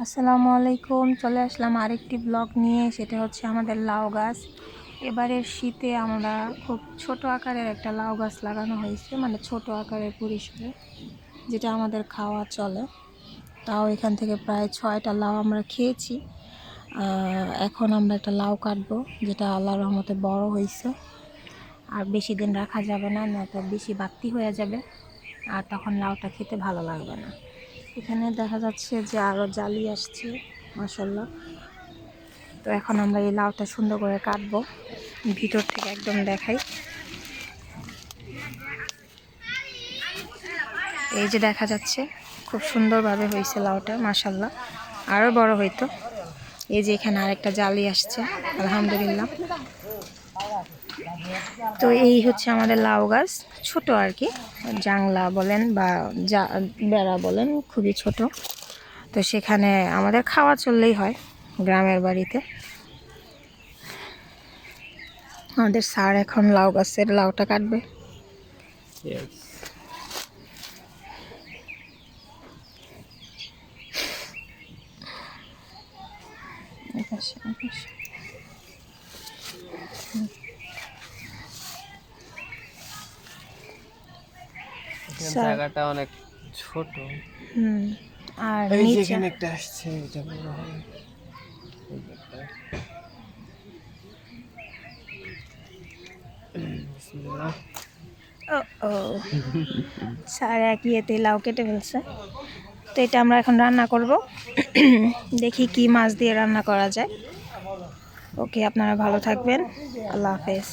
আসসালামু আলাইকুম। চলে আসলাম আরেকটি ব্লগ নিয়ে। সেটা হচ্ছে আমাদের লাউ গাছ। এবারের শীতে আমরা খুব ছোট আকারের একটা লাউ গাছ লাগানো হয়েছে, মানে ছোট আকারের পরিসরে, যেটা আমাদের খাওয়া চলে। তাও এখান থেকে প্রায় 6টা লাউ আমরা খেয়েছি। এখন আমরা একটা লাউ কাটবো, যেটা আল্লাহর রহমতে বড় হয়েছে। আর বেশি দিন রাখা যাবে না, নয়তো বেশি বাড়তি হয়ে যাবে, আর তখন লাউটা খেতে ভালো লাগবে না। এখানে দেখা যাচ্ছে যে আরও জালি আসছে, মাশাআল্লাহ। তো এখন আমরা এই লাউটা সুন্দর করে কাটবো, ভিতর থেকে একদম দেখাই। এই যে দেখা যাচ্ছে খুব সুন্দরভাবে হয়েছে লাউটা, মাশাআল্লাহ। আরও বড় হইতো। এই যে এখানে আরেকটা জালি আসছে, আলহামদুলিল্লাহ। তো এই হচ্ছে আমাদের লাউ গাছ, ছোট আর কি, জাংলা বলেন বা বেড়া বলেন, খুবই ছোট। তো সেখানে আমাদের খাওয়া চললেই হয় গ্রামের বাড়িতে। আমাদের স্যার এখন লাউ গাছের লাউটা কাটবে। জায়গাটা অনেক ছোট। আর এই নিচে যেখানে একটা আসছে, এটা বড় হবে। ও স্যার একই এতে লাউ কেটে ফেলছে। তো এটা আমরা এখন রান্না করব। দেখি কি মাছ দিয়ে রান্না করা যায়। ওকে, আপনারা ভালো থাকবেন। আল্লাহ হাফেজ।